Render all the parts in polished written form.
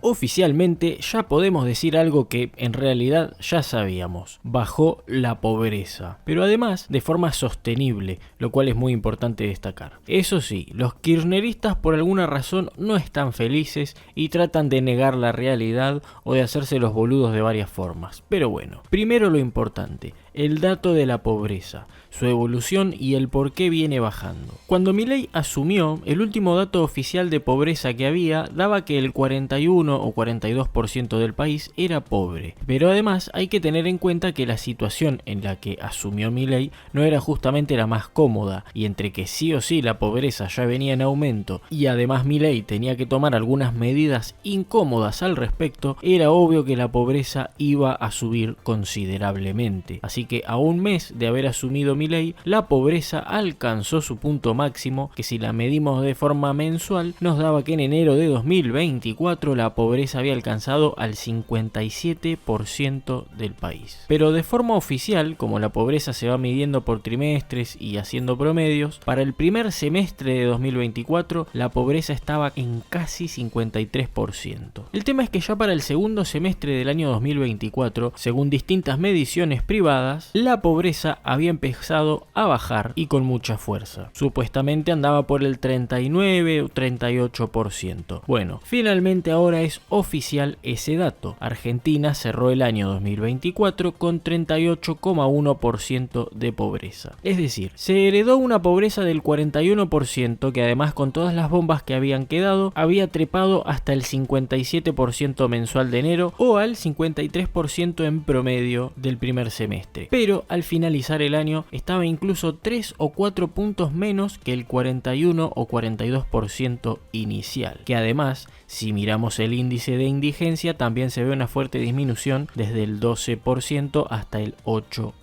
Oficialmente ya podemos decir algo que en realidad ya sabíamos: bajó la pobreza, pero además de forma sostenible, lo cual es muy importante destacar. Eso sí, los kirchneristas por alguna razón no están felices y tratan de negar la realidad o de hacerse los boludos de varias formas. Pero bueno, primero lo importante: el dato de la pobreza, su evolución y el por qué viene bajando. Cuando Milei asumió, el último dato oficial de pobreza que había daba que el 41 o 42% del país era pobre. Pero además hay que tener en cuenta que la situación en la que asumió Milei no era justamente la más cómoda, y entre que sí o sí la pobreza ya venía en aumento y además Milei tenía que tomar algunas medidas incómodas al respecto, era obvio que la pobreza iba a subir considerablemente. Así que a un mes de haber asumido Milei, la pobreza alcanzó su punto máximo, que si la medimos de forma mensual nos daba que en enero de 2024 la pobreza había alcanzado al 57% del país. Pero de forma oficial, como la pobreza se va midiendo por trimestres y haciendo promedios, para el primer semestre de 2024 la pobreza estaba en casi 53%. El tema es que ya para el segundo semestre del año 2024, según distintas mediciones privadas, la pobreza había empezado a bajar y con mucha fuerza. Supuestamente andaba por el 39 o 38%. Bueno, finalmente ahora es oficial ese dato. Argentina cerró el año 2024 con 38,1% de pobreza. Es decir, se heredó una pobreza del 41% que además con todas las bombas que habían quedado, había trepado hasta el 57% mensual de enero o al 53% en promedio del primer semestre. Pero al finalizar el año estaba incluso 3 o 4 puntos menos que el 41 o 42% inicial, que además, si miramos el índice de indigencia, también se ve una fuerte disminución desde el 12% hasta el 8%.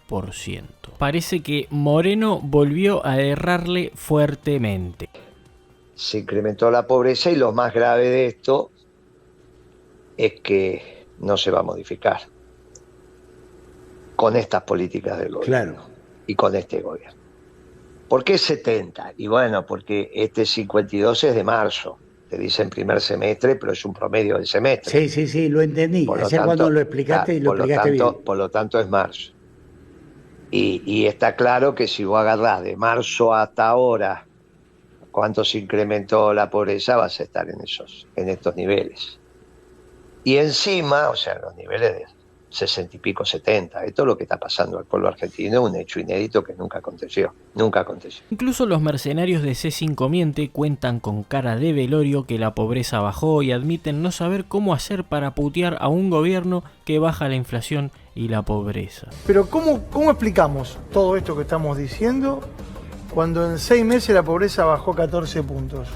Parece que Moreno volvió a errarle fuertemente. Se incrementó la pobreza y lo más grave de esto es que no se va a modificar con estas políticas del gobierno. Claro. Y con este gobierno. ¿Por qué 70? Y bueno, porque este 52 es de marzo. Te dicen primer semestre, pero es un promedio del semestre. Sí, lo entendí. Por lo Ayer tanto, cuando lo explicaste, claro, lo explicaste bien. Por lo tanto es marzo. Y está claro que si vos agarrás de marzo hasta ahora cuánto se incrementó la pobreza, vas a estar en estos niveles. Y encima, o sea, los niveles de 60 y pico, 70. Esto es lo que está pasando al pueblo argentino, un hecho inédito que nunca aconteció. Incluso los mercenarios de C5 Miente cuentan con cara de velorio que la pobreza bajó y admiten no saber cómo hacer para putear a un gobierno que baja la inflación y la pobreza. Pero ¿cómo explicamos todo esto que estamos diciendo cuando en 6 meses la pobreza bajó 14 puntos?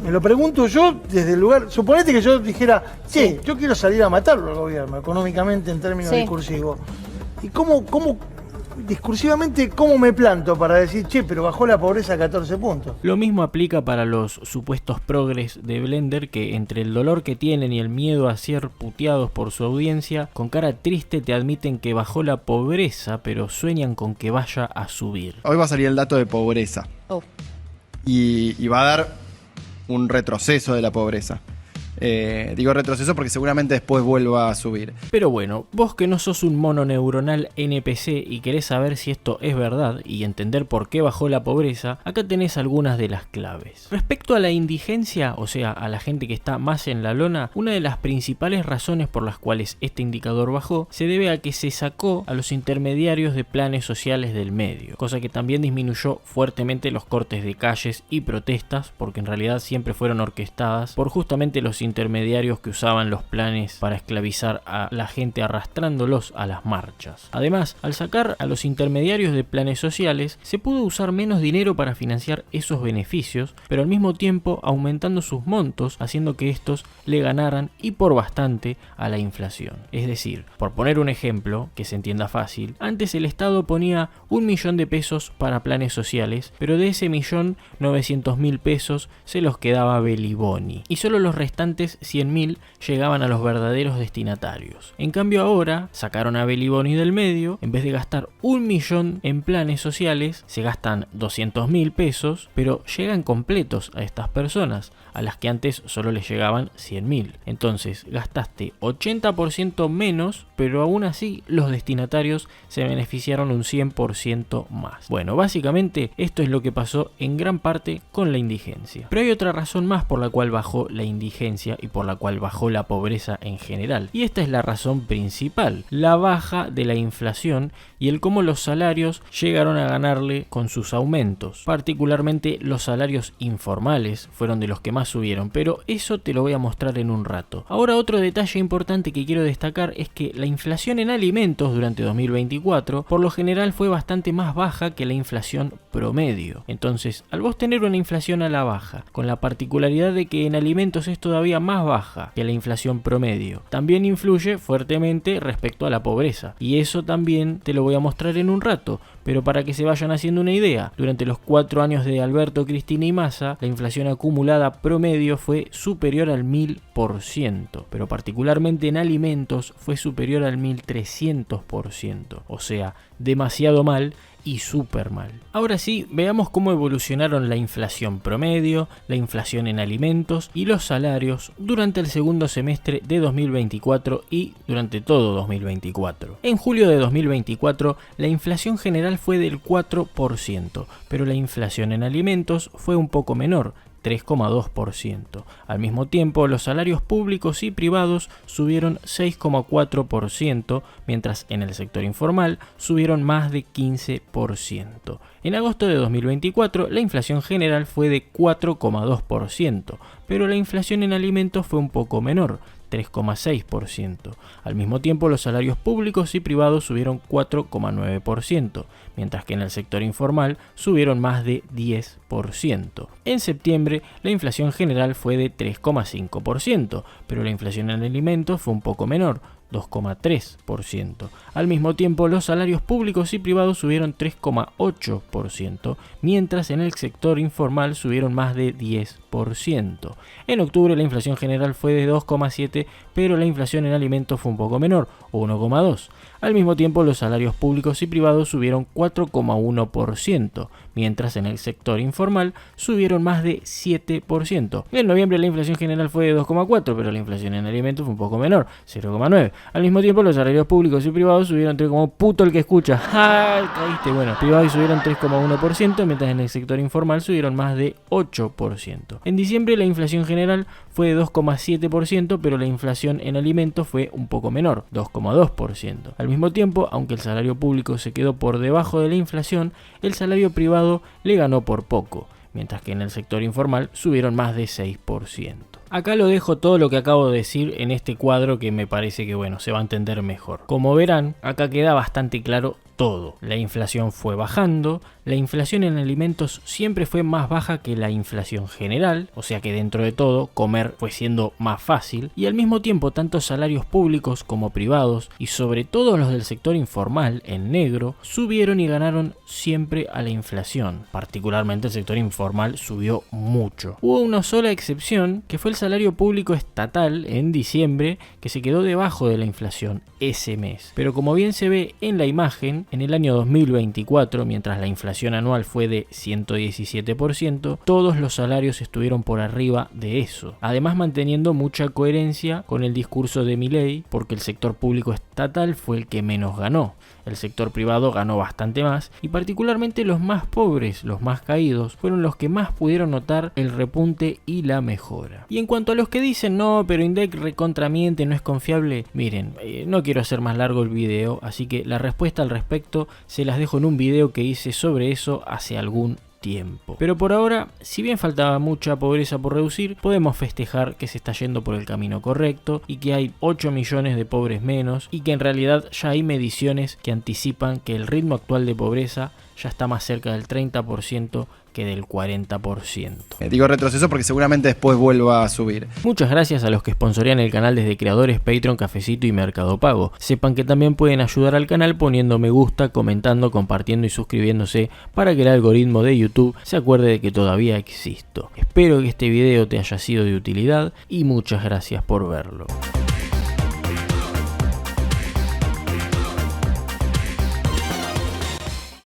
Me lo pregunto yo desde el lugar. Suponete que yo dijera, che, yo quiero salir a matarlo al gobierno, económicamente en términos discursivos. ¿Y discursivamente, cómo me planto para decir, che, pero bajó la pobreza a 14 puntos? Lo mismo aplica para los supuestos progres de Blender, que entre el dolor que tienen y el miedo a ser puteados por su audiencia, con cara triste te admiten que bajó la pobreza, pero sueñan con que vaya a subir. Hoy va a salir el dato de pobreza. Y va a dar un retroceso de la pobreza. Digo retroceso porque seguramente después vuelva a subir. Pero bueno, vos que no sos un mono neuronal NPC y querés saber si esto es verdad y entender por qué bajó la pobreza, acá tenés algunas de las claves. Respecto a la indigencia, o sea, a la gente que está más en la lona, una de las principales razones por las cuales este indicador bajó se debe a que se sacó a los intermediarios de planes sociales del medio, cosa que también disminuyó fuertemente los cortes de calles y protestas, porque en realidad siempre fueron orquestadas por justamente los intermediarios que usaban los planes para esclavizar a la gente arrastrándolos a las marchas. Además, al sacar a los intermediarios de planes sociales, se pudo usar menos dinero para financiar esos beneficios, pero al mismo tiempo aumentando sus montos, haciendo que estos le ganaran y por bastante a la inflación. Es decir, por poner un ejemplo que se entienda fácil, antes el Estado ponía 1 millón de pesos para planes sociales, pero de ese millón 900.000 pesos se los quedaba Beliboni y solo los restantes 100.000 llegaban a los verdaderos destinatarios. En cambio ahora sacaron a Beliboni del medio, en vez de gastar 1 millón en planes sociales, se gastan 200.000 pesos, pero llegan completos a estas personas. a las que antes solo les llegaban 100.000. Entonces gastaste 80% menos, pero aún así los destinatarios se beneficiaron un 100% más. Bueno, básicamente esto es lo que pasó en gran parte con la indigencia. Pero hay otra razón más por la cual bajó la indigencia y por la cual bajó la pobreza en general. Y esta es la razón principal, la baja de la inflación y el cómo los salarios llegaron a ganarle con sus aumentos. Particularmente los salarios informales fueron de los que más subieron, pero eso te lo voy a mostrar en un rato. Ahora, otro detalle importante que quiero destacar es que la inflación en alimentos durante 2024 por lo general fue bastante más baja que la inflación promedio. Entonces, al vos tener una inflación a la baja, con la particularidad de que en alimentos es todavía más baja que la inflación promedio, también influye fuertemente respecto a la pobreza. Y eso también te lo voy a mostrar en un rato, pero para que se vayan haciendo una idea, durante los 4 años de Alberto, Cristina y Massa, la inflación acumulada promedio fue superior al 1000%, pero particularmente en alimentos fue superior al 1300%, o sea, demasiado mal y súper mal. Ahora sí, veamos cómo evolucionaron la inflación promedio, la inflación en alimentos y los salarios durante el segundo semestre de 2024 y durante todo 2024. En julio de 2024, la inflación general fue del 4%, pero la inflación en alimentos fue un poco menor, 3,2%. Al mismo tiempo, los salarios públicos y privados subieron 6,4%, mientras en el sector informal subieron más de 15%. En agosto de 2024, la inflación general fue de 4,2%, pero la inflación en alimentos fue un poco menor, 3,6%. Al mismo tiempo, los salarios públicos y privados subieron 4,9%, mientras que en el sector informal subieron más de 10%. En septiembre, la inflación general fue de 3,5%, pero la inflación en alimentos fue un poco menor, 2,3%. Al mismo tiempo, los salarios públicos y privados subieron 3,8%, mientras en el sector informal subieron más de 10%. En octubre, la inflación general fue de 2,7%, pero la inflación en alimentos fue un poco menor, 1,2%. Al mismo tiempo, los salarios públicos y privados subieron 4,1%, mientras en el sector informal subieron más de 7%. En noviembre, la inflación general fue de 2,4%, pero la inflación en alimentos fue un poco menor, 0,9%. Al mismo tiempo, los salarios públicos y privados subieron 3, como puto el que escucha. ¡Ah! Caíste. Bueno, privados subieron 3,1%, mientras en el sector informal subieron más de 8%. En diciembre, la inflación general fue de 2,7%, pero la inflación en alimentos fue un poco menor, 2,2%. Al mismo tiempo, aunque el salario público se quedó por debajo de la inflación, el salario privado le ganó por poco, mientras que en el sector informal subieron más de 6%. Acá lo dejo todo lo que acabo de decir en este cuadro que me parece que bueno, se va a entender mejor. Como verán, acá queda bastante claro todo. La inflación fue bajando, la inflación en alimentos siempre fue más baja que la inflación general, o sea que dentro de todo comer fue siendo más fácil, y al mismo tiempo tanto salarios públicos como privados y sobre todo los del sector informal en negro subieron y ganaron siempre a la inflación. Particularmente el sector informal subió mucho. Hubo una sola excepción que fue el salario público estatal en diciembre, que se quedó debajo de la inflación ese mes. Pero como bien se ve en la imagen, en el año 2024, mientras la inflación anual fue de 117%, todos los salarios estuvieron por arriba de eso. Además, manteniendo mucha coherencia con el discurso de Milei, porque el sector público estatal fue el que menos ganó. El sector privado ganó bastante más y particularmente los más pobres, los más caídos, fueron los que más pudieron notar el repunte y la mejora. Y en cuanto a los que dicen no, pero INDEC recontramiente, no es confiable, miren, no quiero hacer más largo el video, así que la respuesta al respecto se las dejo en un video que hice sobre eso hace algún tiempo. Pero por ahora, si bien faltaba mucha pobreza por reducir, podemos festejar que se está yendo por el camino correcto y que hay 8 millones de pobres menos y que en realidad ya hay mediciones que anticipan que el ritmo actual de pobreza ya está más cerca del 30% que del 40%. Digo retroceso porque seguramente después vuelva a subir. Muchas gracias a los que sponsorean el canal desde creadores, Patreon, Cafecito y Mercado Pago. Sepan que también pueden ayudar al canal poniendo me gusta, comentando, compartiendo y suscribiéndose para que el algoritmo de YouTube se acuerde de que todavía existo. Espero que este video te haya sido de utilidad y muchas gracias por verlo.